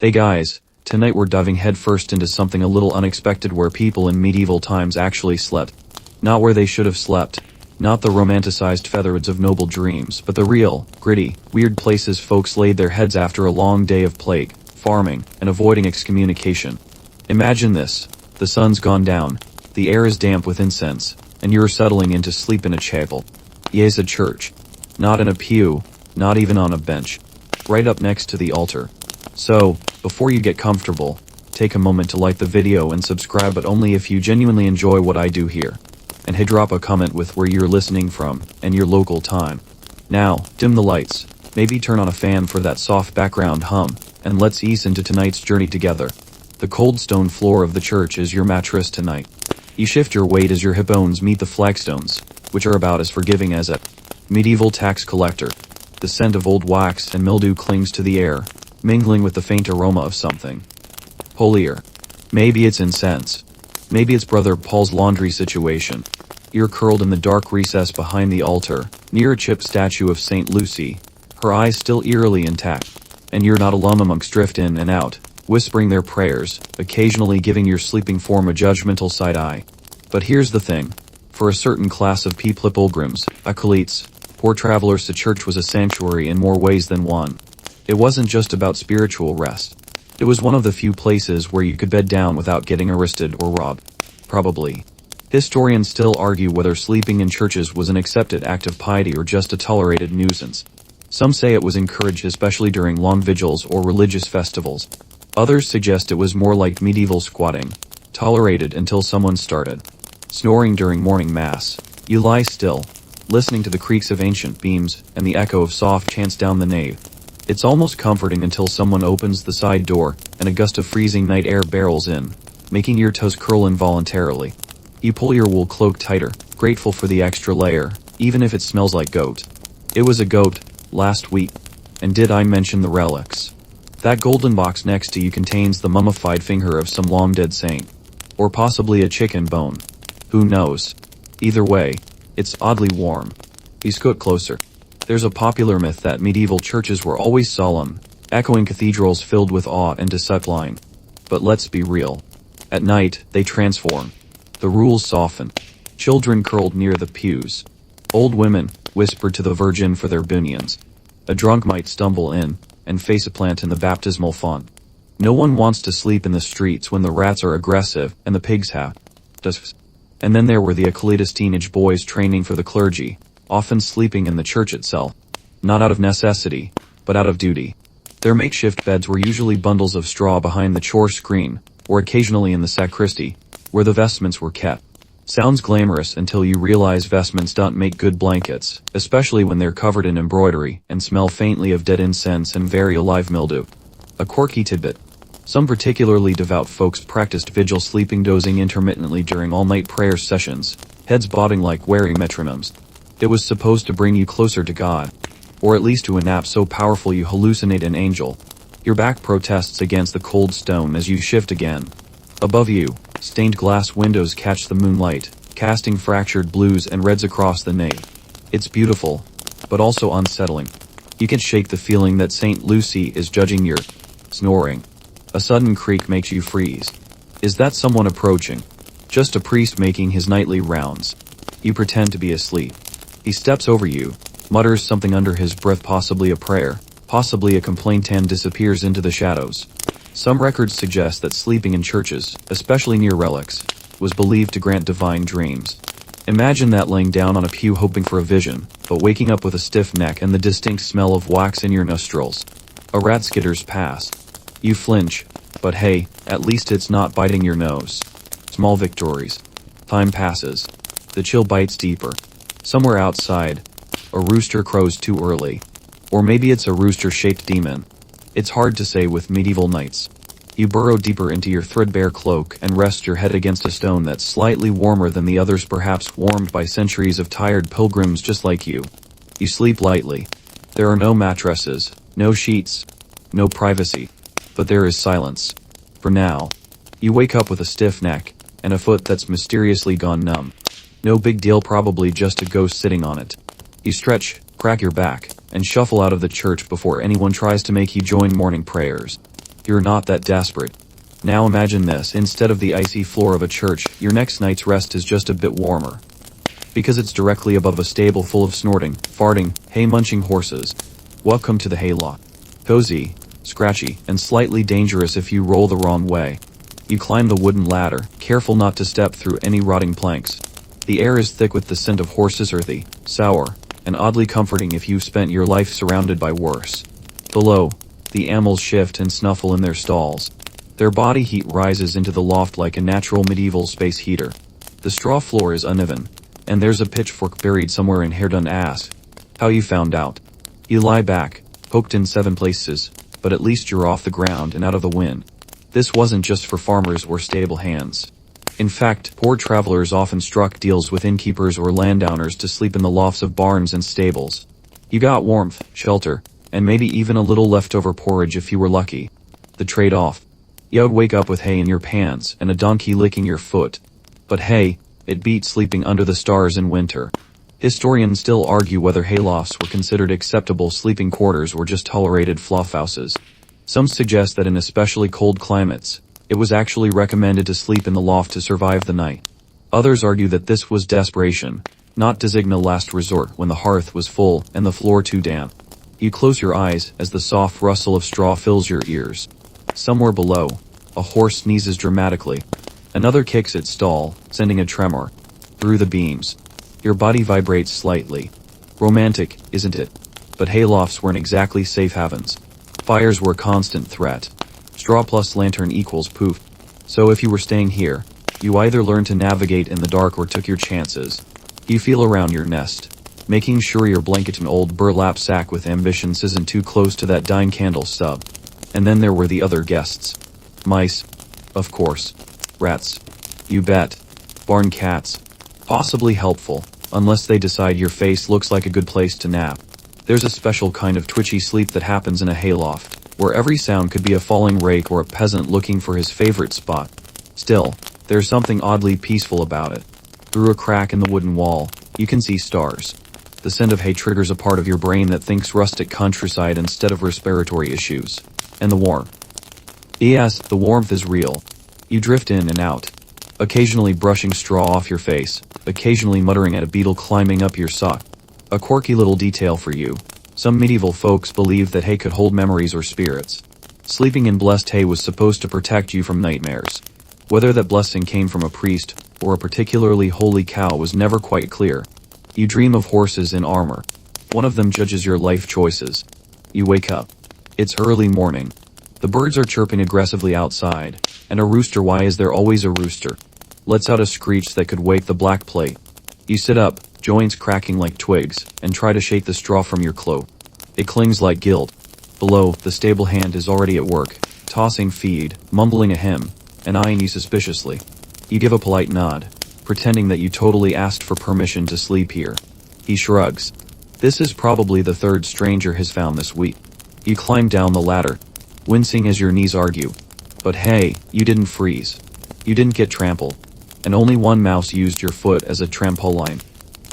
Hey guys, tonight we're diving headfirst into something a little unexpected where people in medieval times actually slept. Not where they should have slept. Not the romanticized featherbeds of noble dreams, but the real, gritty, weird places folks laid their heads after a long day of plague, farming, and avoiding excommunication. Imagine this. The sun's gone down, the air is damp with incense, and you're settling into sleep in a chapel. Yes, a church. Not in a pew, not even on a bench. Right up next to the altar. So, before you get comfortable, take a moment to like the video and subscribe, but only if you genuinely enjoy what I do here. And hey, drop a comment with where you're listening from, and your local time. Now, dim the lights, maybe turn on a fan for that soft background hum, and let's ease into tonight's journey together. The cold stone floor of the church is your mattress tonight. You shift your weight as your hip bones meet the flagstones, which are about as forgiving as a medieval tax collector. The scent of old wax and mildew clings to the air, mingling with the faint aroma of something holier. Maybe it's incense. Maybe it's Brother Paul's laundry situation. You're curled in the dark recess behind the altar, near a chipped statue of St. Lucy, her eyes still eerily intact. And you're not alone amongst drift in and out, whispering their prayers, occasionally giving your sleeping form a judgmental side eye. But here's the thing. For a certain class of pilgrims, acolytes, poor travelers, the church was a sanctuary in more ways than one. It wasn't just about spiritual rest. It was one of the few places where you could bed down without getting arrested or robbed. Probably. Historians still argue whether sleeping in churches was an accepted act of piety or just a tolerated nuisance. Some say it was encouraged, especially during long vigils or religious festivals. Others suggest it was more like medieval squatting, tolerated until someone started snoring during morning mass. You lie still, listening to the creaks of ancient beams and the echo of soft chants down the nave. It's almost comforting until someone opens the side door and a gust of freezing night air barrels in, making your toes curl involuntarily. You pull your wool cloak tighter, grateful for the extra layer, even if it smells like goat. It was a goat, last week. And did I mention the relics? That golden box next to you contains the mummified finger of some long-dead saint. Or possibly a chicken bone. Who knows? Either way, it's oddly warm. You scoot closer. There's a popular myth that medieval churches were always solemn, echoing cathedrals filled with awe and discipline. But let's be real. At night, they transform. The rules soften. Children curled near the pews. Old women whispered to the Virgin for their bunions. A drunk might stumble in and face a plant in the baptismal font. No one wants to sleep in the streets when the rats are aggressive and the pigs have dusks. And then there were the acolytes, teenage boys training for the clergy, often sleeping in the church itself. Not out of necessity, but out of duty. Their makeshift beds were usually bundles of straw behind the chore screen, or occasionally in the sacristy, where the vestments were kept. Sounds glamorous until you realize vestments don't make good blankets, especially when they're covered in embroidery and smell faintly of dead incense and very alive mildew. A quirky tidbit. Some particularly devout folks practiced vigil sleeping, dozing intermittently during all-night prayer sessions, heads bobbing like wary metronomes. It was supposed to bring you closer to God, or at least to a nap so powerful you hallucinate an angel. Your back protests against the cold stone as you shift again. Above you, stained glass windows catch the moonlight, casting fractured blues and reds across the nave. It's beautiful, but also unsettling. You can shake the feeling that St. Lucy is judging your snoring. A sudden creak makes you freeze. Is that someone approaching? Just a priest making his nightly rounds. You pretend to be asleep. He steps over you, mutters something under his breath, possibly a prayer, possibly a complaint, and disappears into the shadows. Some records suggest that sleeping in churches, especially near relics, was believed to grant divine dreams. Imagine that, laying down on a pew hoping for a vision, but waking up with a stiff neck and the distinct smell of wax in your nostrils. A rat skitters past. You flinch, but hey, at least it's not biting your nose. Small victories. Time passes. The chill bites deeper. Somewhere outside, a rooster crows too early. Or maybe it's a rooster-shaped demon. It's hard to say with medieval nights. You burrow deeper into your threadbare cloak and rest your head against a stone that's slightly warmer than the others, perhaps warmed by centuries of tired pilgrims just like you. You sleep lightly. There are no mattresses, no sheets, no privacy. But there is silence. For now. You wake up with a stiff neck, and a foot that's mysteriously gone numb. No big deal, probably just a ghost sitting on it. You stretch, crack your back, and shuffle out of the church before anyone tries to make you join morning prayers. You're not that desperate. Now imagine this, instead of the icy floor of a church, your next night's rest is just a bit warmer. Because it's directly above a stable full of snorting, farting, hay-munching horses. Welcome to the hayloft. Cozy, scratchy, and slightly dangerous if you roll the wrong way. You climb the wooden ladder, careful not to step through any rotting planks. The air is thick with the scent of horses, earthy, sour, and oddly comforting if you've spent your life surrounded by worse. Below, the animals shift and snuffle in their stalls. Their body heat rises into the loft like a natural medieval space heater. The straw floor is uneven, and there's a pitchfork buried somewhere in hair-done ass. How you found out? You lie back, poked in 7 places, but at least you're off the ground and out of the wind. This wasn't just for farmers or stable hands. In fact, poor travelers often struck deals with innkeepers or landowners to sleep in the lofts of barns and stables. You got warmth, shelter, and maybe even a little leftover porridge if you were lucky. The trade-off. You'd wake up with hay in your pants and a donkey licking your foot. But hey, it beat sleeping under the stars in winter. Historians still argue whether haylofts were considered acceptable sleeping quarters or just tolerated flopphouses. Some suggest that in especially cold climates, it was actually recommended to sleep in the loft to survive the night. Others argue that this was desperation, not designa last resort when the hearth was full and the floor too damp. You close your eyes as the soft rustle of straw fills your ears. Somewhere below, a horse sneezes dramatically. Another kicks its stall, sending a tremor through the beams. Your body vibrates slightly. Romantic, isn't it? But haylofts weren't exactly safe havens. Fires were a constant threat. Straw plus lantern equals poof. So if you were staying here, you either learned to navigate in the dark or took your chances. You feel around your nest, making sure your blanket and old burlap sack with ambitions isn't too close to that dying candle stub. And then there were the other guests. Mice. Of course. Rats. You bet. Barn cats. Possibly helpful, unless they decide your face looks like a good place to nap. There's a special kind of twitchy sleep that happens in a hayloft, where every sound could be a falling rake or a peasant looking for his favorite spot. Still, there's something oddly peaceful about it. Through a crack in the wooden wall, you can see stars. The scent of hay triggers a part of your brain that thinks rustic countryside instead of respiratory issues. And the warmth. Yes, the warmth is real. You drift in and out, occasionally brushing straw off your face, occasionally muttering at a beetle climbing up your sock. A quirky little detail for you. Some medieval folks believed that hay could hold memories or spirits. Sleeping in blessed hay was supposed to protect you from nightmares. Whether that blessing came from a priest or a particularly holy cow was never quite clear. You dream of horses in armor. One of them judges your life choices. You wake up. It's early morning. The birds are chirping aggressively outside, and a rooster, why is there always a rooster, lets out a screech that could wake the black plate. You sit up, joints cracking like twigs, and try to shake the straw from your cloak. It clings like guilt. Below, the stable hand is already at work, tossing feed, mumbling a hymn, and eyeing you suspiciously. You give a polite nod, pretending that you totally asked for permission to sleep here. He shrugs. This is probably the 3rd stranger has found this week. You climb down the ladder, wincing as your knees argue. But hey, you didn't freeze. You didn't get trampled. And only one mouse used your foot as a trampoline.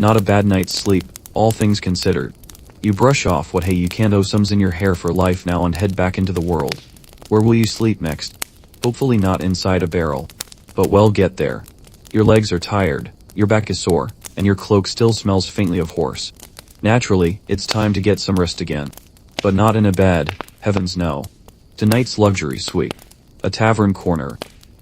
Not a bad night's sleep, all things considered. You brush off what hay you can't owe some's in your hair for life now and head back into the world. Where will you sleep next? Hopefully not inside a barrel. But well, get there. Your legs are tired, your back is sore, and your cloak still smells faintly of horse. Naturally, it's time to get some rest again. But not in a bed, heavens no. Tonight's luxury suite. A tavern corner.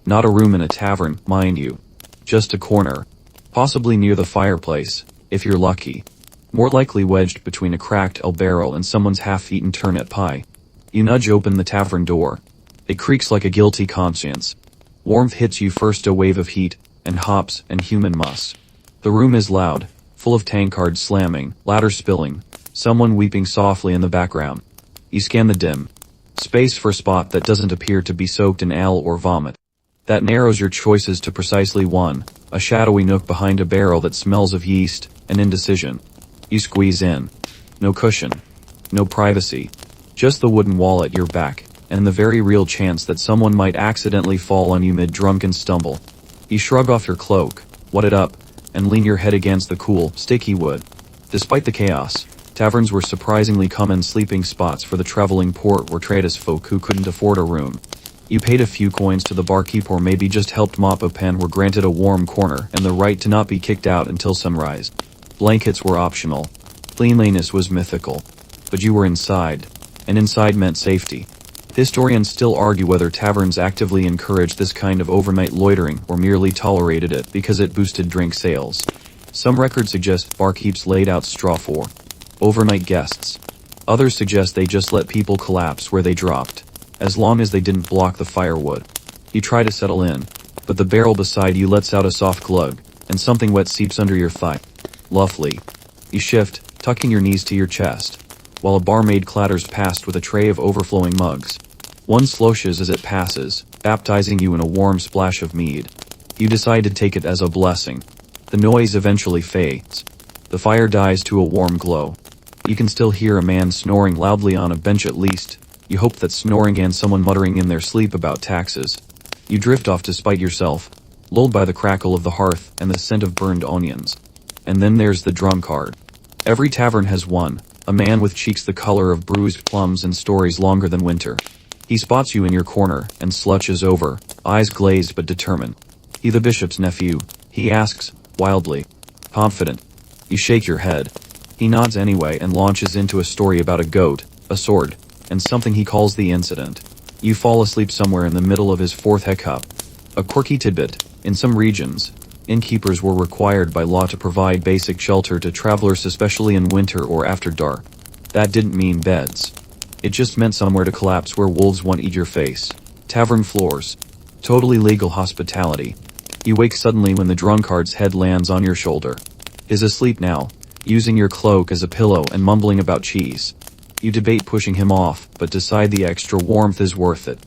Not a room in a tavern, mind you. Just a corner. Possibly near the fireplace, if you're lucky. More likely wedged between a cracked ale barrel and someone's half-eaten turnip pie. You nudge open the tavern door. It creaks like a guilty conscience. Warmth hits you first, a wave of heat, and hops and human muss. The room is loud, full of tankards slamming, ladder spilling, someone weeping softly in the background. You scan the dim space for a spot that doesn't appear to be soaked in ale or vomit. That narrows your choices to precisely one, a shadowy nook behind a barrel that smells of yeast and indecision. You squeeze in. No cushion. No privacy. Just the wooden wall at your back, and the very real chance that someone might accidentally fall on you mid-drunken stumble. You shrug off your cloak, wad it up, and lean your head against the cool, sticky wood. Despite the chaos, Taverns were surprisingly common sleeping spots for the traveling poor or tradesfolk who couldn't afford a room. You paid a few coins to the barkeep or maybe just helped mop up and were granted a warm corner and the right to not be kicked out until sunrise. Blankets were optional. Cleanliness was mythical. But you were inside. And inside meant safety. Historians still argue whether taverns actively encouraged this kind of overnight loitering or merely tolerated it because it boosted drink sales. Some records suggest barkeeps laid out straw for overnight guests. Others suggest they just let people collapse where they dropped, as long as they didn't block the firewood. You try to settle in, but the barrel beside you lets out a soft glug, and something wet seeps under your thigh. Lovely. You shift, tucking your knees to your chest, while a barmaid clatters past with a tray of overflowing mugs. One sloshes as it passes, baptizing you in a warm splash of mead. You decide to take it as a blessing. The noise eventually fades. The fire dies to a warm glow. You can still hear a man snoring loudly on a bench at least. You hope that snoring and someone muttering in their sleep about taxes. You drift off to spite yourself, lulled by the crackle of the hearth and the scent of burned onions. And then there's the drunkard. Every tavern has one, a man with cheeks the color of bruised plums and stories longer than winter. He spots you in your corner and slouches over, eyes glazed but determined. "He the bishop's nephew?" he asks, wildly. Confident. You shake your head. He nods anyway and launches into a story about a goat, a sword, and something he calls the incident. You fall asleep somewhere in the middle of his fourth hiccup. A quirky tidbit: in some regions, innkeepers were required by law to provide basic shelter to travelers, especially in winter or after dark. That didn't mean beds. It just meant somewhere to collapse where wolves won't eat your face. Tavern floors. Totally legal hospitality. You wake suddenly when the drunkard's head lands on your shoulder. Is asleep now, using your cloak as a pillow and mumbling about cheese. You debate pushing him off, but decide the extra warmth is worth it.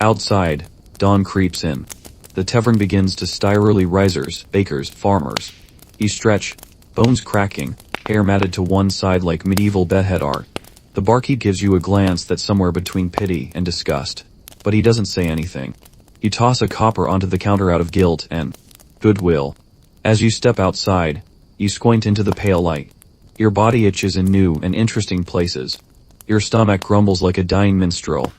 Outside, dawn creeps in. The tavern begins to stir early risers, bakers, farmers. You stretch, bones cracking, hair matted to one side like medieval bedhead art. The barkeep gives you a glance that's somewhere between pity and disgust, but he doesn't say anything. You toss a copper onto the counter out of guilt and goodwill. As you step outside, you squint into the pale light. Your body itches in new and interesting places. Your stomach grumbles like a dying minstrel.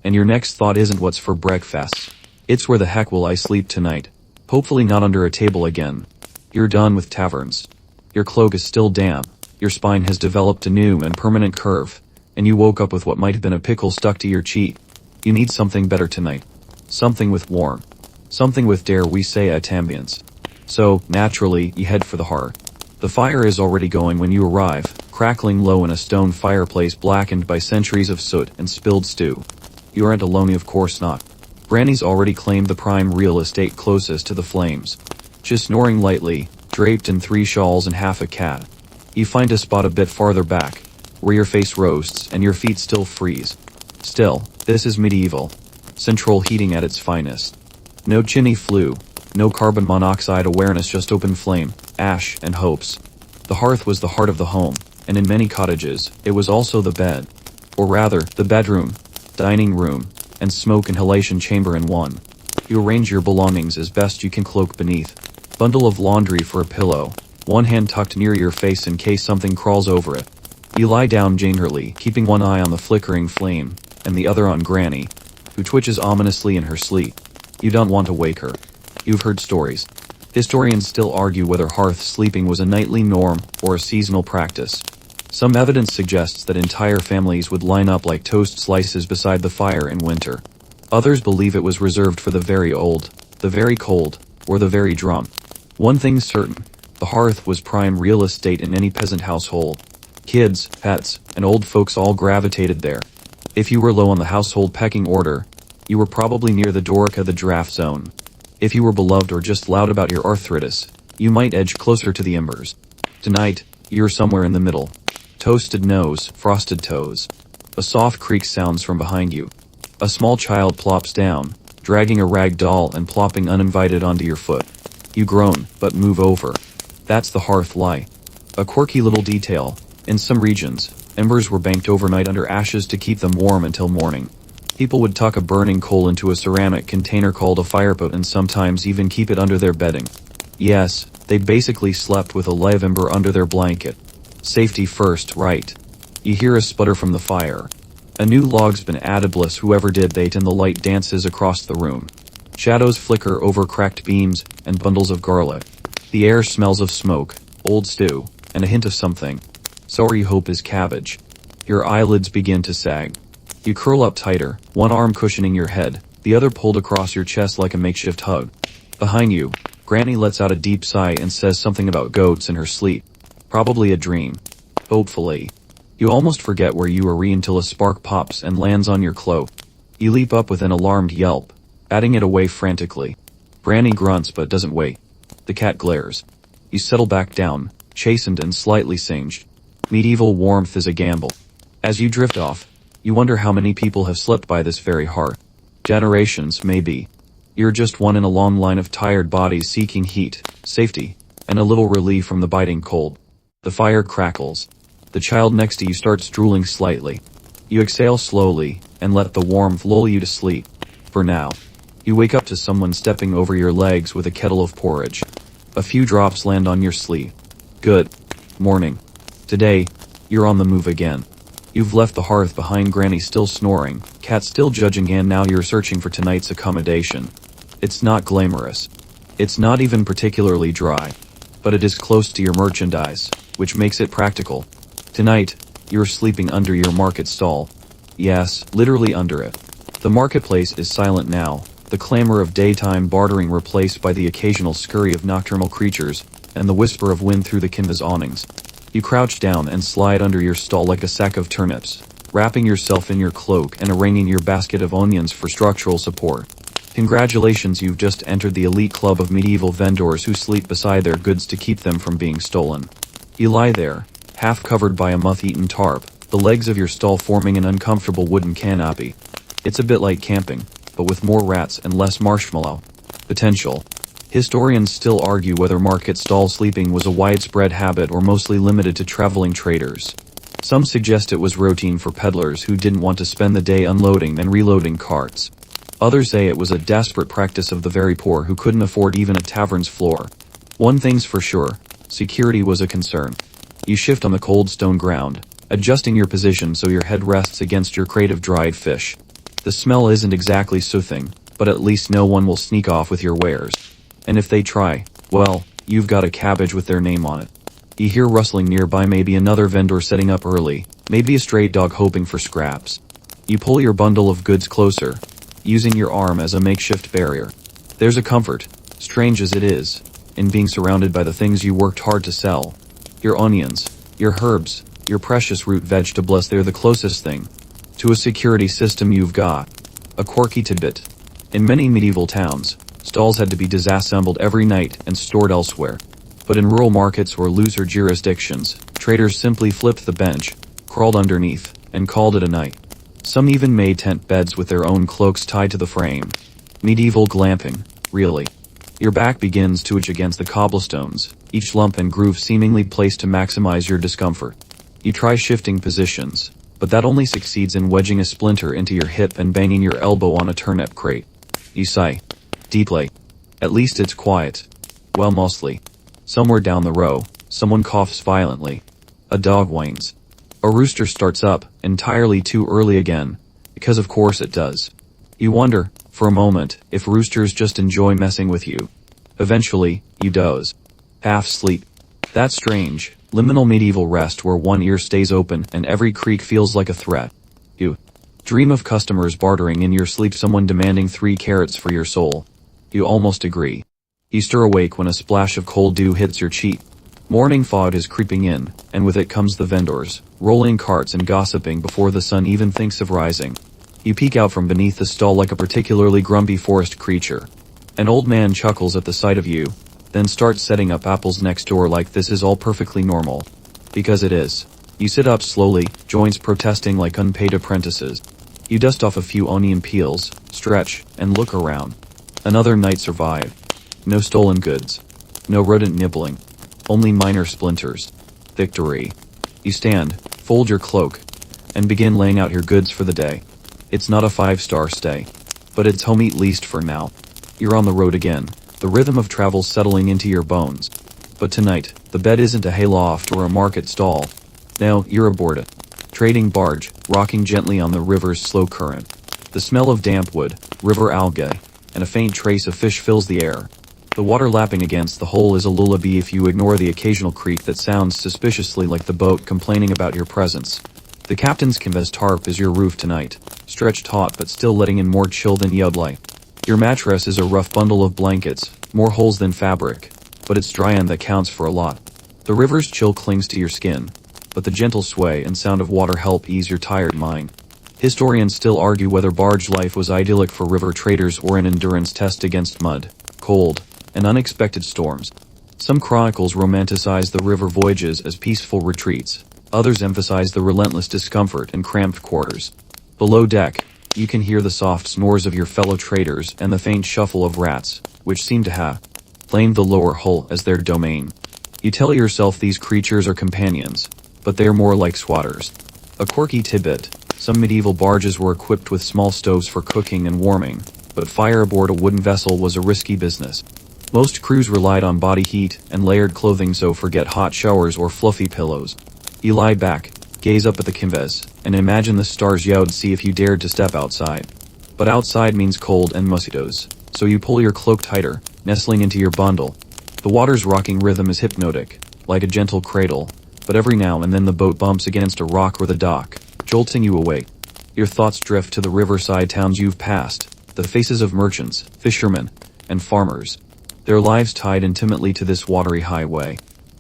And your next thought isn't what's for breakfast. It's where the heck will I sleep tonight? Hopefully not under a table again. You're done with taverns. Your cloak is still damp. Your spine has developed a new and permanent curve. And you woke up with what might have been a pickle stuck to your cheek. You need something better tonight. Something with warmth. Something with, dare we say, a ambience. So, naturally, you head for the hearth. The fire is already going when you arrive, crackling low in a stone fireplace blackened by centuries of soot and spilled stew. You aren't alone, of course not. Granny's already claimed the prime real estate closest to the flames. Just snoring lightly, draped in 3 shawls and half a cat. You find a spot a bit farther back, where your face roasts and your feet still freeze. Still, this is medieval. Central heating at its finest. No chimney flue, no carbon monoxide awareness, just open flame, ash, and hopes. The hearth was the heart of the home, and in many cottages, it was also the bed. Or rather, the bedroom, dining room, and smoke inhalation chamber in one. You arrange your belongings as best you can, cloak beneath. Bundle of laundry for a pillow, one hand tucked near your face in case something crawls over it. You lie down gingerly, keeping one eye on the flickering flame, and the other on Granny, who twitches ominously in her sleep. You don't want to wake her. You've heard stories. Historians still argue whether hearth sleeping was a nightly norm or a seasonal practice. Some evidence suggests that entire families would line up like toast slices beside the fire in winter. Others believe it was reserved for the very old, the very cold, or the very drunk. One thing's certain, the hearth was prime real estate in any peasant household. Kids, pets, and old folks all gravitated there. If you were low on the household pecking order, you were probably near the Dorica, the draft zone. If you were beloved or just loud about your arthritis, you might edge closer to the embers. Tonight, you're somewhere in the middle. Toasted nose, frosted toes. A soft creak sounds from behind you. A small child plops down, dragging a rag doll and plopping uninvited onto your foot. You groan, but move over. That's the hearth lie. A quirky little detail. In some regions, embers were banked overnight under ashes to keep them warm until morning. People would tuck a burning coal into a ceramic container called a firepot and sometimes even keep it under their bedding. Yes, they basically slept with a live ember under their blanket. Safety first, right? You hear a sputter from the fire. A new log's been added, bless whoever did that, and the light dances across the room. Shadows flicker over cracked beams and bundles of garlic. The air smells of smoke, old stew, and a hint of something. Sorry, hope is cabbage. Your eyelids begin to sag. You curl up tighter, one arm cushioning your head, the other pulled across your chest like a makeshift hug. Behind you, Granny lets out a deep sigh and says something about goats in her sleep. Probably a dream. Hopefully. You almost forget where you are until a spark pops and lands on your cloak. You leap up with an alarmed yelp, batting it away frantically. Granny grunts but doesn't wait. The cat glares. You settle back down, chastened and slightly singed. Medieval warmth is a gamble. As you drift off, you wonder how many people have slept by this very hearth. Generations, maybe. You're just one in a long line of tired bodies seeking heat, safety, and a little relief from the biting cold. The fire crackles. The child next to you starts drooling slightly. You exhale slowly, and let the warmth lull you to sleep. For now. You wake up to someone stepping over your legs with a kettle of porridge. A few drops land on your sleeve. Good morning. Today, you're on the move again. You've left the hearth behind, Granny still snoring, cat still judging, and now you're searching for tonight's accommodation. It's not glamorous. It's not even particularly dry. But it is close to your merchandise, which makes it practical. Tonight, you're sleeping under your market stall. Yes, literally under it. The marketplace is silent now, the clamor of daytime bartering replaced by the occasional scurry of nocturnal creatures, and the whisper of wind through the canvas awnings. You crouch down and slide under your stall like a sack of turnips, wrapping yourself in your cloak and arranging your basket of onions for structural support. Congratulations, you've just entered the elite club of medieval vendors who sleep beside their goods to keep them from being stolen. You lie there, half covered by a moth-eaten tarp, the legs of your stall forming an uncomfortable wooden canopy. It's a bit like camping, but with more rats and less marshmallow potential. Historians still argue whether market stall sleeping was a widespread habit or mostly limited to traveling traders. Some suggest it was routine for peddlers who didn't want to spend the day unloading and reloading carts. Others say it was a desperate practice of the very poor who couldn't afford even a tavern's floor. One thing's for sure, security was a concern. You shift on the cold stone ground, adjusting your position so your head rests against your crate of dried fish. The smell isn't exactly soothing, but at least no one will sneak off with your wares. And if they try, well, you've got a cabbage with their name on it. You hear rustling nearby, maybe another vendor setting up early, maybe a stray dog hoping for scraps. You pull your bundle of goods closer, using your arm as a makeshift barrier. There's a comfort, strange as it is, in being surrounded by the things you worked hard to sell. Your onions, your herbs, your precious root vegetables, they're the closest thing to a security system you've got. A quirky tidbit. In many medieval towns, stalls had to be disassembled every night and stored elsewhere. But in rural markets or looser jurisdictions, traders simply flipped the bench, crawled underneath, and called it a night. Some even made tent beds with their own cloaks tied to the frame. Medieval glamping, really. Your back begins to itch against the cobblestones, each lump and groove seemingly placed to maximize your discomfort. You try shifting positions, but that only succeeds in wedging a splinter into your hip and banging your elbow on a turnip crate. You sigh. Deeply. At least it's quiet. Well, mostly. Somewhere down the row, someone coughs violently. A dog whines. A rooster starts up, entirely too early again, because of course it does. You wonder, for a moment, if roosters just enjoy messing with you. Eventually, you doze. Half sleep. That's strange, liminal medieval rest where one ear stays open and every creak feels like a threat. You dream of customers bartering in your sleep, someone demanding 3 carrots for your soul. You almost agree. You stir awake when a splash of cold dew hits your cheek. Morning fog is creeping in, and with it comes the vendors, rolling carts and gossiping before the sun even thinks of rising. You peek out from beneath the stall like a particularly grumpy forest creature. An old man chuckles at the sight of you, then starts setting up apples next door like this is all perfectly normal. Because it is. You sit up slowly, joints protesting like unpaid apprentices. You dust off a few onion peels, stretch, and look around. Another night survived. No stolen goods. No rodent nibbling. Only minor splinters. Victory. You stand, fold your cloak, and begin laying out your goods for the day. It's not a 5-star stay, but it's home at least for now. You're on the road again, the rhythm of travel settling into your bones. But tonight, the bed isn't a hayloft or a market stall. No, you're aboard a trading barge, rocking gently on the river's slow current. The smell of damp wood, river algae, and a faint trace of fish fills the air. The water lapping against the hull is a lullaby if you ignore the occasional creak that sounds suspiciously like the boat complaining about your presence. The captain's canvas tarp is your roof tonight, stretched taut but still letting in more chill than light. Your mattress is a rough bundle of blankets, more holes than fabric, but it's dry and that counts for a lot. The river's chill clings to your skin, but the gentle sway and sound of water help ease your tired mind. Historians still argue whether barge life was idyllic for river traders or an endurance test against mud, cold, and unexpected storms. Some chronicles romanticize the river voyages as peaceful retreats, others emphasize the relentless discomfort and cramped quarters. Below deck, you can hear the soft snores of your fellow traders and the faint shuffle of rats, which seem to have claimed the lower hull as their domain. You tell yourself these creatures are companions, but they're more like squatters. A quirky tidbit: some medieval barges were equipped with small stoves for cooking and warming, but fire aboard a wooden vessel was a risky business. Most crews relied on body heat and layered clothing, so forget hot showers or fluffy pillows. You lie back, gaze up at the canvas, and imagine the stars you'd see if you dared to step outside. But outside means cold and mosquitoes, so you pull your cloak tighter, nestling into your bundle. The water's rocking rhythm is hypnotic, like a gentle cradle, but every now and then the boat bumps against a rock or the dock, jolting you awake. Your thoughts drift to the riverside towns you've passed, the faces of merchants, fishermen, and farmers, their lives tied intimately to this watery highway.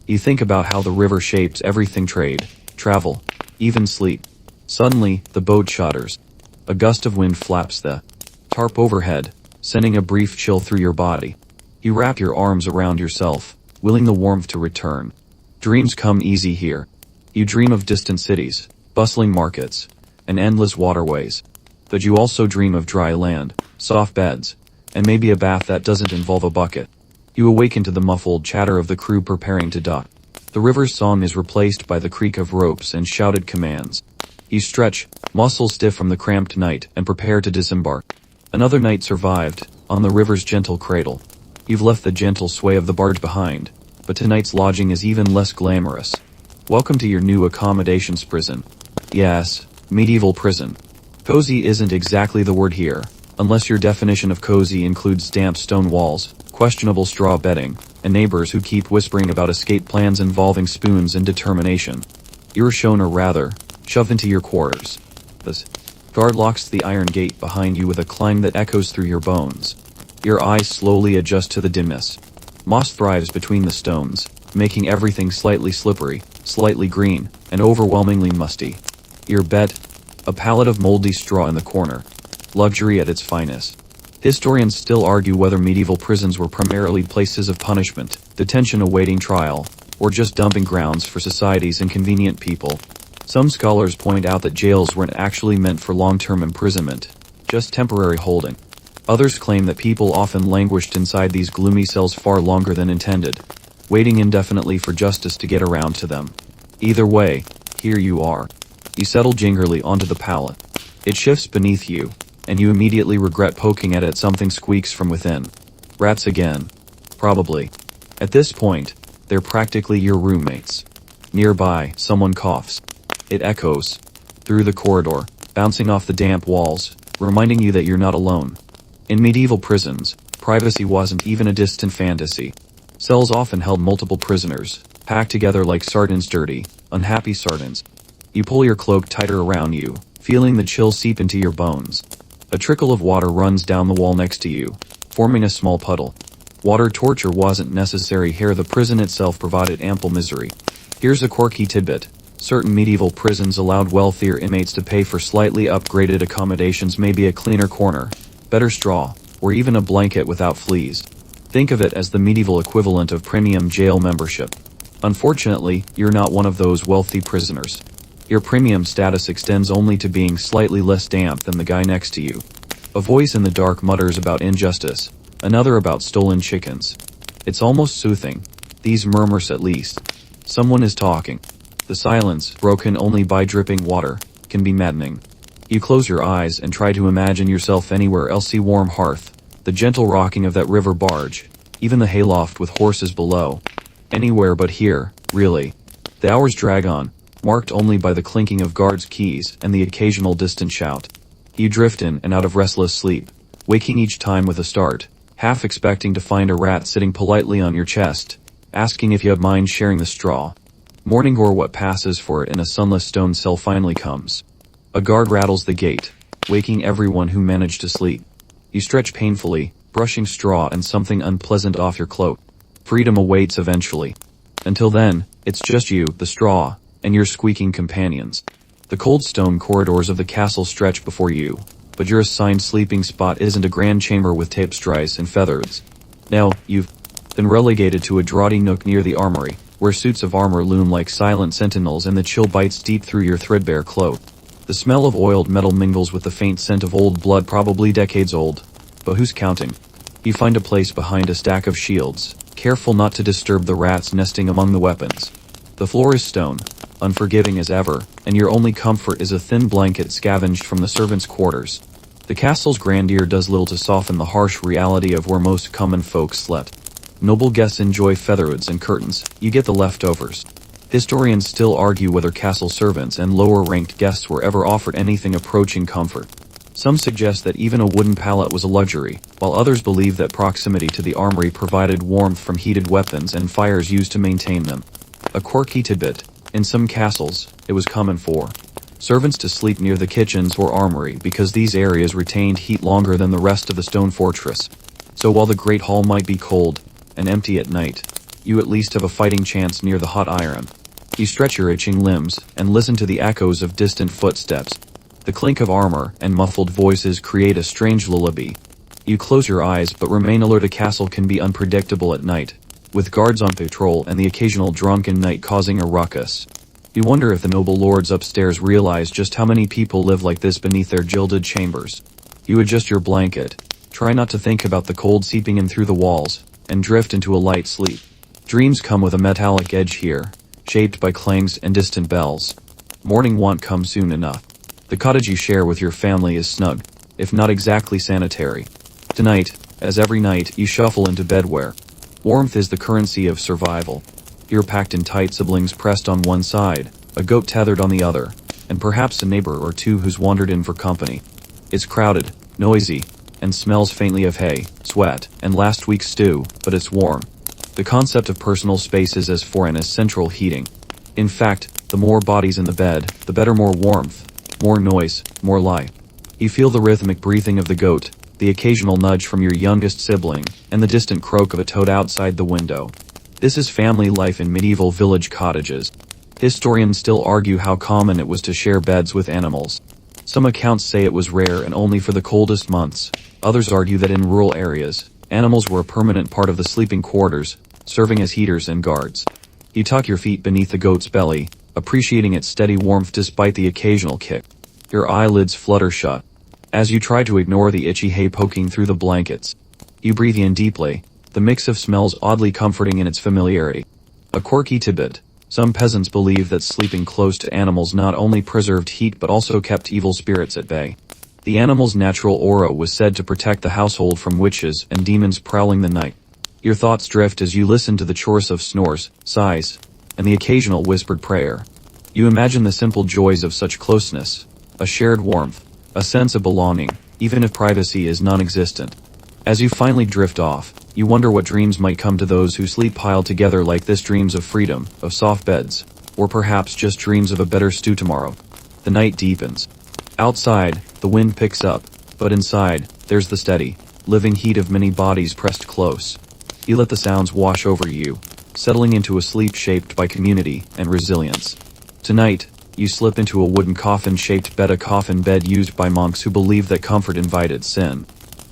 You think about how the river shapes everything: trade, travel, even sleep. Suddenly, the boat shudders. A gust of wind flaps the tarp overhead, sending a brief chill through your body. You wrap your arms around yourself, willing the warmth to return. Dreams come easy here. You dream of distant cities, bustling markets, and endless waterways. But you also dream of dry land, soft beds, and maybe a bath that doesn't involve a bucket. You awaken to the muffled chatter of the crew preparing to dock. The river's song is replaced by the creak of ropes and shouted commands. You stretch, muscles stiff from the cramped night, and prepare to disembark. Another night survived, on the river's gentle cradle. You've left the gentle sway of the barge behind, but tonight's lodging is even less glamorous. Welcome to your new accommodations prison. Yes, medieval prison. Cozy isn't exactly the word here, unless your definition of cozy includes damp stone walls, questionable straw bedding, and neighbors who keep whispering about escape plans involving spoons and determination. You're shown, or rather, shoved into your quarters. The guard locks the iron gate behind you with a clang that echoes through your bones. Your eyes slowly adjust to the dimness. Moss thrives between the stones, making everything slightly slippery, slightly green, and overwhelmingly musty. Your bed? A pallet of moldy straw in the corner. Luxury at its finest. Historians still argue whether medieval prisons were primarily places of punishment, detention awaiting trial, or just dumping grounds for society's inconvenient people. Some scholars point out that jails weren't actually meant for long-term imprisonment, just temporary holding. Others claim that people often languished inside these gloomy cells far longer than intended, waiting indefinitely for justice to get around to them. Either way, here you are. You settle gingerly onto the pallet. It shifts beneath you, and you immediately regret poking at it. Something squeaks from within. Rats again. Probably. At this point, they're practically your roommates. Nearby, someone coughs. It echoes through the corridor, bouncing off the damp walls, reminding you that you're not alone. In medieval prisons, privacy wasn't even a distant fantasy. Cells often held multiple prisoners, packed together like sardines, dirty, unhappy sardines. You pull your cloak tighter around you, feeling the chill seep into your bones. A trickle of water runs down the wall next to you, forming a small puddle. Water torture wasn't necessary here. The prison itself provided ample misery. Here's a quirky tidbit. Certain medieval prisons allowed wealthier inmates to pay for slightly upgraded accommodations, maybe a cleaner corner, better straw, or even a blanket without fleas. Think of it as the medieval equivalent of premium jail membership. Unfortunately, you're not one of those wealthy prisoners. Your premium status extends only to being slightly less damp than the guy next to you. A voice in the dark mutters about injustice, another about stolen chickens. It's almost soothing. These murmurs, at least. Someone is talking. The silence, broken only by dripping water, can be maddening. You close your eyes and try to imagine yourself anywhere else. See warm hearth, the gentle rocking of that river barge, even the hayloft with horses below. Anywhere but here, really. The hours drag on, marked only by the clinking of guards' keys and the occasional distant shout. You drift in and out of restless sleep, waking each time with a start, half expecting to find a rat sitting politely on your chest, asking if you have mind sharing the straw. Morning, or what passes for it in a sunless stone cell, finally comes. A guard rattles the gate, waking everyone who managed to sleep. You stretch painfully, brushing straw and something unpleasant off your cloak. Freedom awaits eventually. Until then, it's just you, the straw, and your squeaking companions. The cold stone corridors of the castle stretch before you, but your assigned sleeping spot isn't a grand chamber with tapestries and featherbeds. Now, you've been relegated to a draughty nook near the armory, where suits of armor loom like silent sentinels and the chill bites deep through your threadbare cloak. The smell of oiled metal mingles with the faint scent of old blood, probably decades old. But who's counting? You find a place behind a stack of shields, careful not to disturb the rats nesting among the weapons. The floor is stone, unforgiving as ever, and your only comfort is a thin blanket scavenged from the servants' quarters. The castle's grandeur does little to soften the harsh reality of where most common folk slept. Noble guests enjoy featherwoods and curtains, you get the leftovers. Historians still argue whether castle servants and lower-ranked guests were ever offered anything approaching comfort. Some suggest that even a wooden pallet was a luxury, while others believe that proximity to the armory provided warmth from heated weapons and fires used to maintain them. A quirky tidbit: in some castles, it was common for servants to sleep near the kitchens or armory because these areas retained heat longer than the rest of the stone fortress. So while the great hall might be cold and empty at night, you at least have a fighting chance near the hot iron. You stretch your itching limbs and listen to the echoes of distant footsteps. The clink of armor and muffled voices create a strange lullaby. You close your eyes but remain alert. A castle can be unpredictable at night, with guards on patrol and the occasional drunken knight causing a ruckus. You wonder if the noble lords upstairs realize just how many people live like this beneath their gilded chambers. You adjust your blanket, try not to think about the cold seeping in through the walls, and drift into a light sleep. Dreams come with a metallic edge here, shaped by clangs and distant bells. Morning won't come soon enough. The cottage you share with your family is snug, if not exactly sanitary. Tonight, as every night, you shuffle into bed where warmth is the currency of survival. You're packed in tight, siblings pressed on one side, a goat tethered on the other, and perhaps a neighbor or two who's wandered in for company. It's crowded, noisy, and smells faintly of hay, sweat, and last week's stew, but it's warm. The concept of personal space is as foreign as central heating. In fact, the more bodies in the bed, the better. More warmth, more noise, more life. You feel the rhythmic breathing of the goat, the occasional nudge from your youngest sibling, and the distant croak of a toad outside the window. This is family life in medieval village cottages. Historians still argue how common it was to share beds with animals. Some accounts say it was rare and only for the coldest months. Others argue that in rural areas, animals were a permanent part of the sleeping quarters, serving as heaters and guards. You tuck your feet beneath the goat's belly, appreciating its steady warmth despite the occasional kick. Your eyelids flutter shut as you try to ignore the itchy hay poking through the blankets. You breathe in deeply, the mix of smells oddly comforting in its familiarity. A quirky tidbit: some peasants believe that sleeping close to animals not only preserved heat but also kept evil spirits at bay. The animal's natural aura was said to protect the household from witches and demons prowling the night. Your thoughts drift as you listen to the chorus of snores, sighs, and the occasional whispered prayer. You imagine the simple joys of such closeness, a shared warmth, a sense of belonging, even if privacy is non-existent. As you finally drift off, you wonder what dreams might come to those who sleep piled together like this: dreams of freedom, of soft beds, or perhaps just dreams of a better stew tomorrow. The night deepens. Outside, the wind picks up, but inside, there's the steady, living heat of many bodies pressed close. You let the sounds wash over you, settling into a sleep shaped by community and resilience. Tonight, you slip into a wooden coffin-shaped bed, a coffin bed used by monks who believe that comfort invited sin.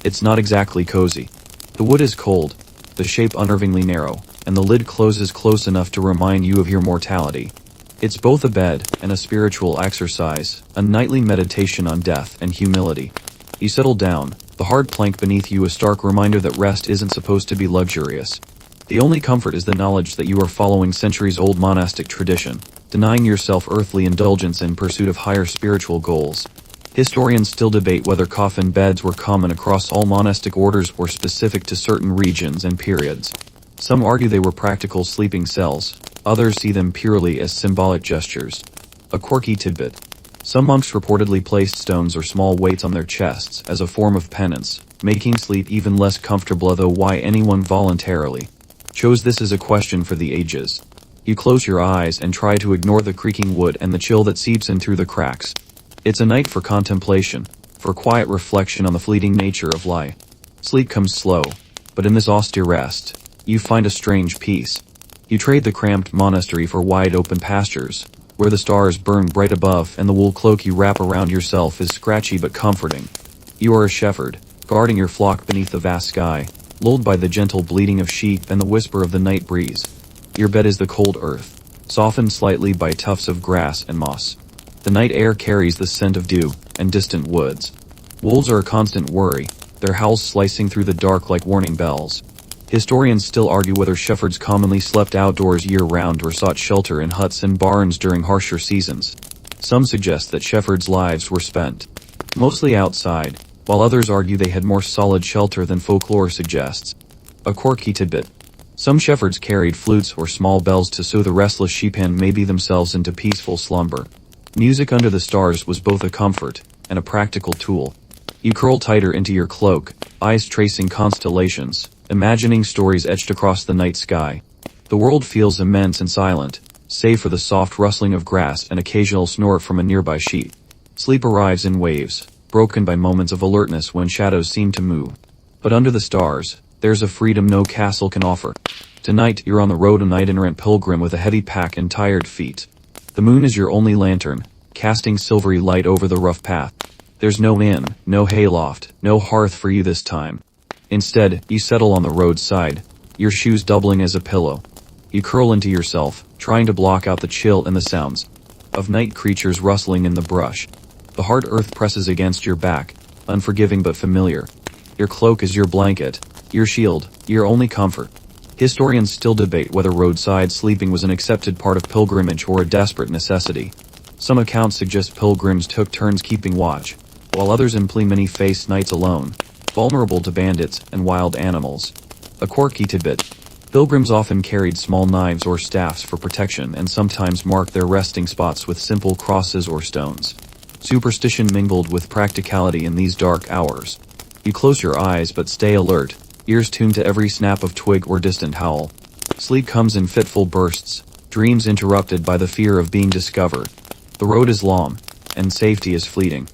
It's not exactly cozy. The wood is cold, the shape unnervingly narrow, and the lid closes close enough to remind you of your mortality. It's both a bed and a spiritual exercise, a nightly meditation on death and humility. You settle down, the hard plank beneath you a stark reminder that rest isn't supposed to be luxurious. The only comfort is the knowledge that you are following centuries-old monastic tradition, denying yourself earthly indulgence in pursuit of higher spiritual goals. Historians still debate whether coffin beds were common across all monastic orders or specific to certain regions and periods. Some argue they were practical sleeping cells, others see them purely as symbolic gestures. A quirky tidbit. Some monks reportedly placed stones or small weights on their chests as a form of penance, making sleep even less comfortable, though why anyone voluntarily chose this is a question for the ages. You close your eyes and try to ignore the creaking wood and the chill that seeps in through the cracks. It's a night for contemplation, for quiet reflection on the fleeting nature of life. Sleep comes slow, but in this austere rest, you find a strange peace. You trade the cramped monastery for wide-open pastures, where the stars burn bright above and the wool cloak you wrap around yourself is scratchy but comforting. You are a shepherd, guarding your flock beneath the vast sky, lulled by the gentle bleating of sheep and the whisper of the night breeze. Your bed is the cold earth, softened slightly by tufts of grass and moss. The night air carries the scent of dew and distant woods. Wolves are a constant worry, their howls slicing through the dark like warning bells. Historians still argue whether shepherds commonly slept outdoors year-round or sought shelter in huts and barns during harsher seasons. Some suggest that shepherds' lives were spent mostly outside, while others argue they had more solid shelter than folklore suggests. A quirky tidbit. Some shepherds carried flutes or small bells to soothe the restless sheephen maybe themselves into peaceful slumber. Music under the stars was both a comfort and a practical tool. You curl tighter into your cloak, eyes tracing constellations, imagining stories etched across the night sky. The world feels immense and silent, save for the soft rustling of grass and occasional snort from a nearby sheep. Sleep arrives in waves, broken by moments of alertness when shadows seem to move. But under the stars, there's a freedom no castle can offer. Tonight you're on the road, a night-errant pilgrim with a heavy pack and tired feet. The moon is your only lantern, casting silvery light over the rough path. There's no inn, no hayloft, no hearth for you this time. Instead, you settle on the roadside, your shoes doubling as a pillow. You curl into yourself, trying to block out the chill and the sounds of night creatures rustling in the brush. The hard earth presses against your back, unforgiving but familiar. Your cloak is your blanket, your shield, your only comfort. Historians still debate whether roadside sleeping was an accepted part of pilgrimage or a desperate necessity. Some accounts suggest pilgrims took turns keeping watch, while others imply many faced nights alone, vulnerable to bandits and wild animals. A quirky tidbit. Pilgrims often carried small knives or staffs for protection and sometimes marked their resting spots with simple crosses or stones. Superstition mingled with practicality in these dark hours. You close your eyes but stay alert, ears tuned to every snap of twig or distant howl. Sleep comes in fitful bursts, dreams interrupted by the fear of being discovered. The road is long, and safety is fleeting.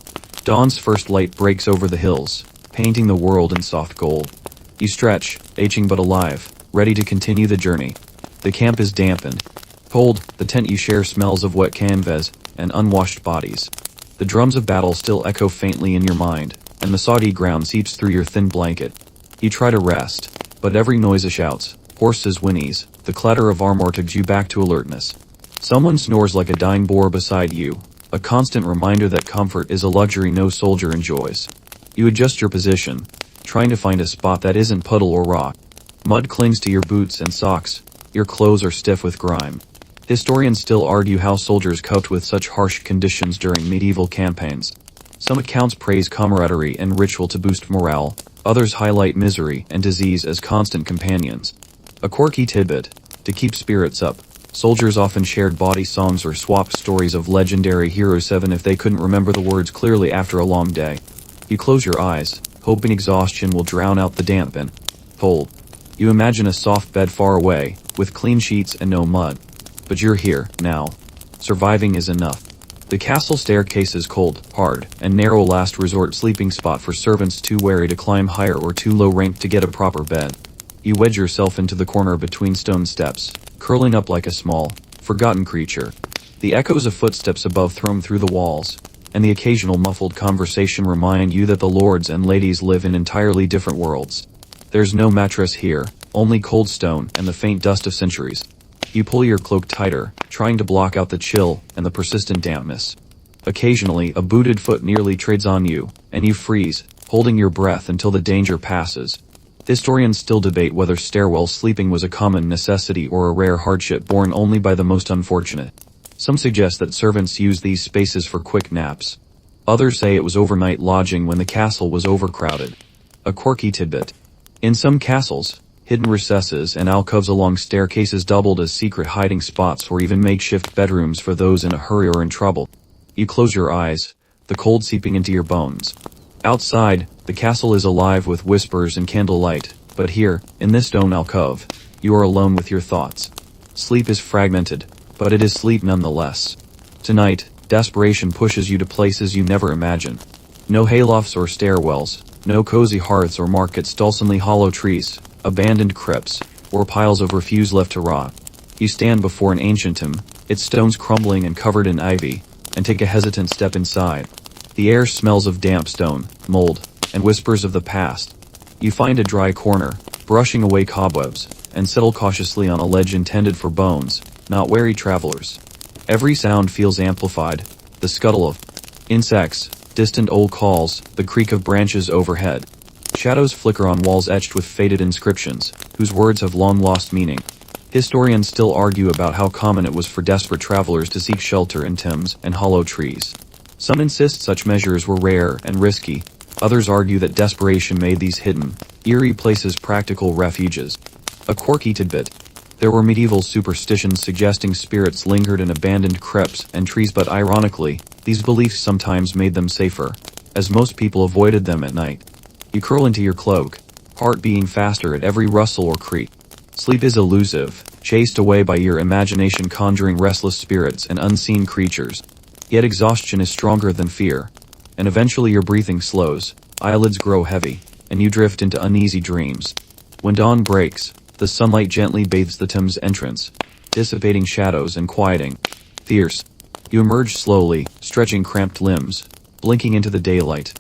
Dawn's first light breaks over the hills, painting the world in soft gold. You stretch, aching but alive, ready to continue the journey. The camp is dampened. Cold, the tent you share smells of wet canvas and unwashed bodies. The drums of battle still echo faintly in your mind, and the soggy ground seeps through your thin blanket. You try to rest, but every noise shouts, horses whinnies, the clatter of armor tugs you back to alertness. Someone snores like a dying boar beside you, a constant reminder that comfort is a luxury no soldier enjoys. You adjust your position, trying to find a spot that isn't puddle or rock. Mud clings to your boots and socks, your clothes are stiff with grime. Historians still argue how soldiers coped with such harsh conditions during medieval campaigns. Some accounts praise camaraderie and ritual to boost morale, others highlight misery and disease as constant companions. A quirky tidbit. To keep spirits up, soldiers often shared body songs or swapped stories of legendary heroes even if they couldn't remember the words clearly after a long day. You close your eyes, hoping exhaustion will drown out the damp and cold. You imagine a soft bed far away, with clean sheets and no mud. But you're here, now. Surviving is enough. The castle staircase is cold, hard, and narrow, last resort sleeping spot for servants too wary to climb higher or too low ranked to get a proper bed. You wedge yourself into the corner between stone steps, curling up like a small, forgotten creature. The echoes of footsteps above thrum through the walls, and the occasional muffled conversation remind you that the lords and ladies live in entirely different worlds. There's no mattress here, only cold stone and the faint dust of centuries. You pull your cloak tighter, trying to block out the chill and the persistent dampness. Occasionally, a booted foot nearly treads on you, and you freeze, holding your breath until the danger passes. Historians still debate whether stairwell sleeping was a common necessity or a rare hardship borne only by the most unfortunate. Some suggest that servants used these spaces for quick naps. Others say it was overnight lodging when the castle was overcrowded. A quirky tidbit. In some castles, Hidden recesses and alcoves along staircases doubled as secret hiding spots or even makeshift bedrooms for those in a hurry or in trouble. You close your eyes, the cold seeping into your bones. Outside, the castle is alive with whispers and candlelight, but here, in this stone alcove, you are alone with your thoughts. Sleep is fragmented, but it is sleep nonetheless. Tonight, desperation pushes you to places you never imagined. No haylofts or stairwells, no cozy hearths or market stalls, only hollow trees, abandoned crypts, or piles of refuse left to rot. You stand before an ancient tomb, its stones crumbling and covered in ivy, and take a hesitant step inside. The air smells of damp stone, mold, and whispers of the past. You find a dry corner, brushing away cobwebs, and settle cautiously on a ledge intended for bones, not wary travelers. Every sound feels amplified, the scuttle of insects, distant old calls, the creak of branches overhead. Shadows flicker on walls etched with faded inscriptions, whose words have long lost meaning. Historians still argue about how common it was for desperate travelers to seek shelter in tombs and hollow trees. Some insist such measures were rare and risky. Others argue that desperation made these hidden, eerie places practical refuges. A quirky tidbit. There were medieval superstitions suggesting spirits lingered in abandoned crypts and trees, but ironically, these beliefs sometimes made them safer, as most people avoided them at night. You curl into your cloak, heart beating faster at every rustle or creak. Sleep is elusive, chased away by your imagination conjuring restless spirits and unseen creatures. Yet exhaustion is stronger than fear, and eventually your breathing slows, eyelids grow heavy, and you drift into uneasy dreams. When dawn breaks, the sunlight gently bathes the tomb's entrance, dissipating shadows and quieting fears. You emerge slowly, stretching cramped limbs, blinking into the daylight.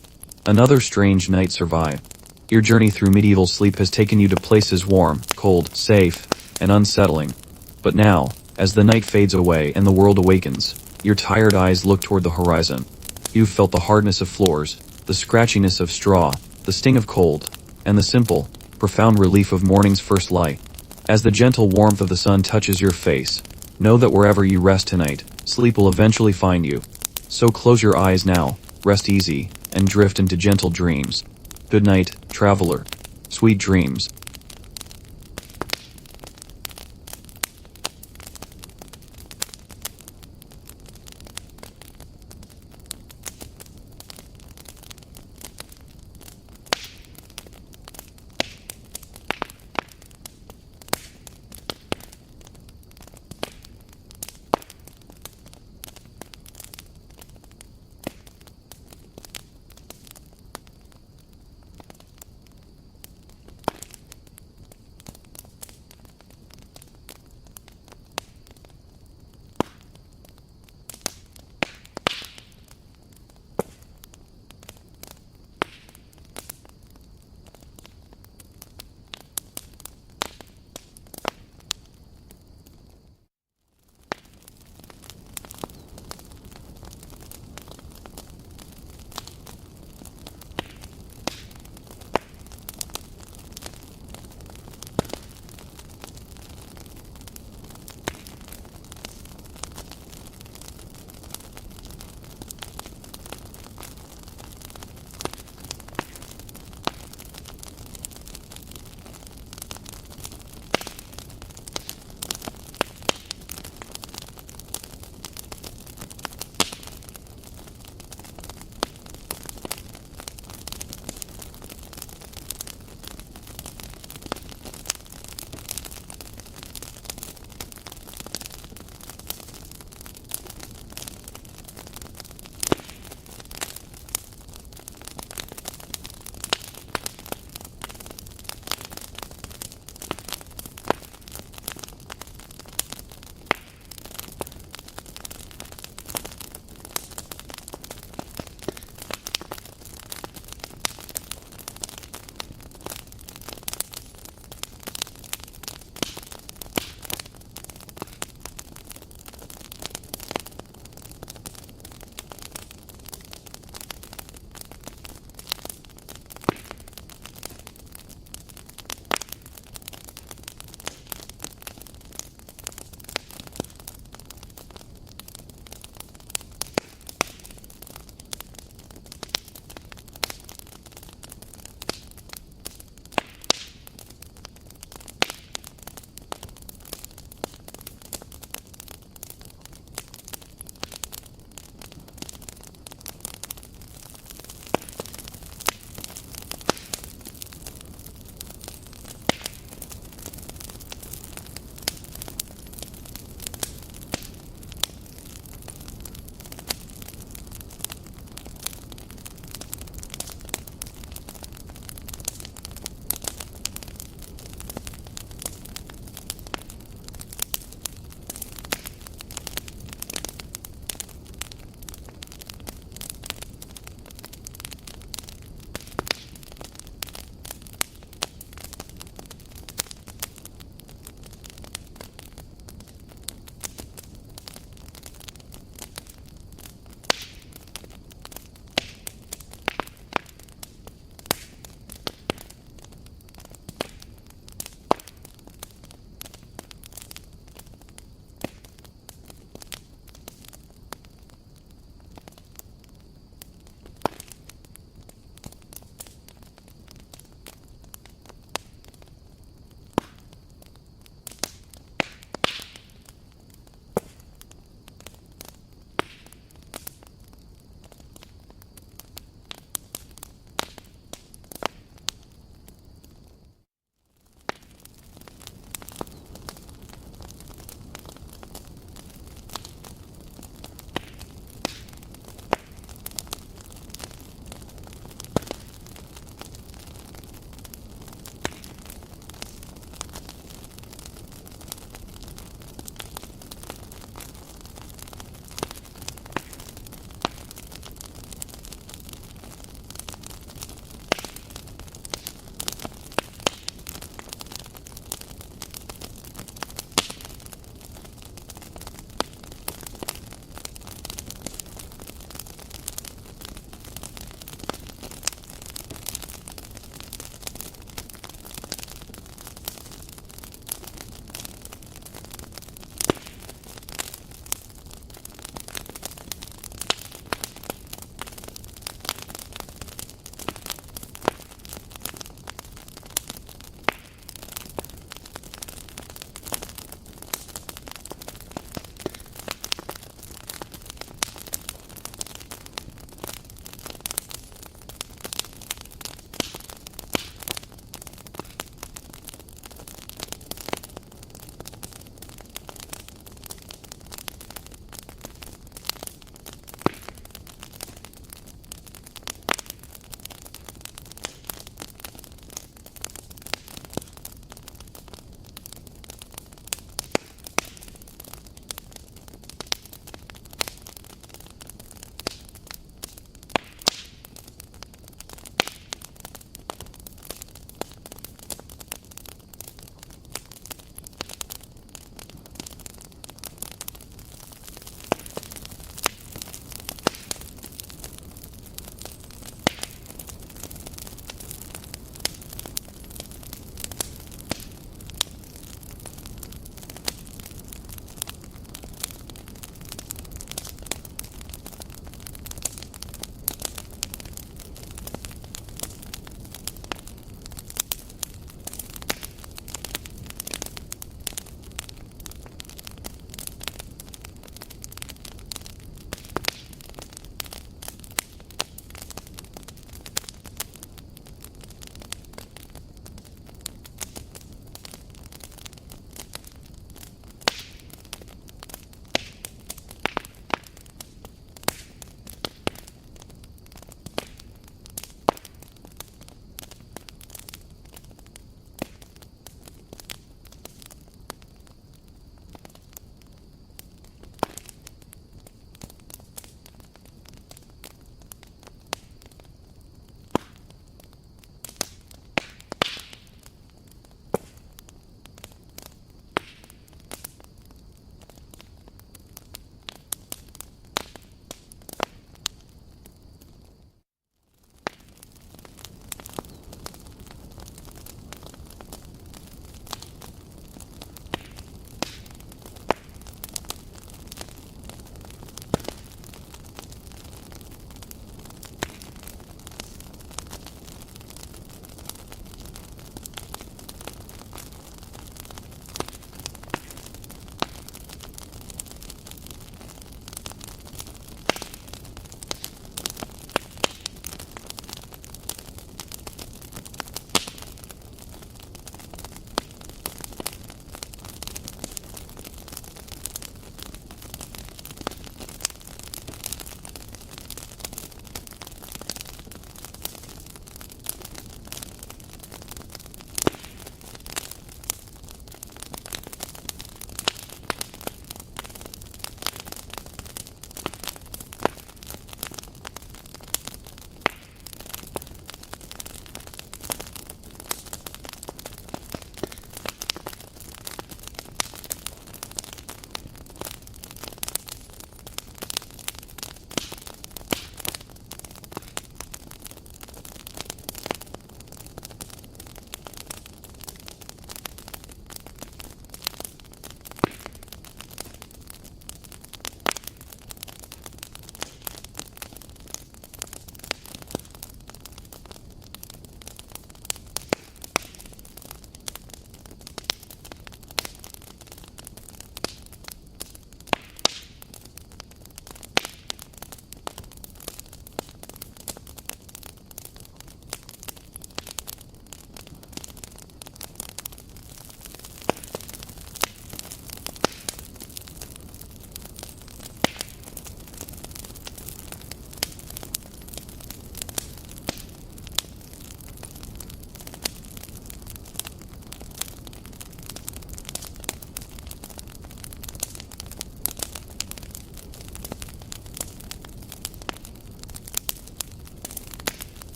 Another strange night survived. Your journey through medieval sleep has taken you to places warm, cold, safe, and unsettling. But now, as the night fades away and the world awakens, your tired eyes look toward the horizon. You've felt the hardness of floors, the scratchiness of straw, the sting of cold, and the simple, profound relief of morning's first light. As the gentle warmth of the sun touches your face, know that wherever you rest tonight, sleep will eventually find you. So close your eyes now, rest easy, and drift into gentle dreams. Good night, traveler. Sweet dreams.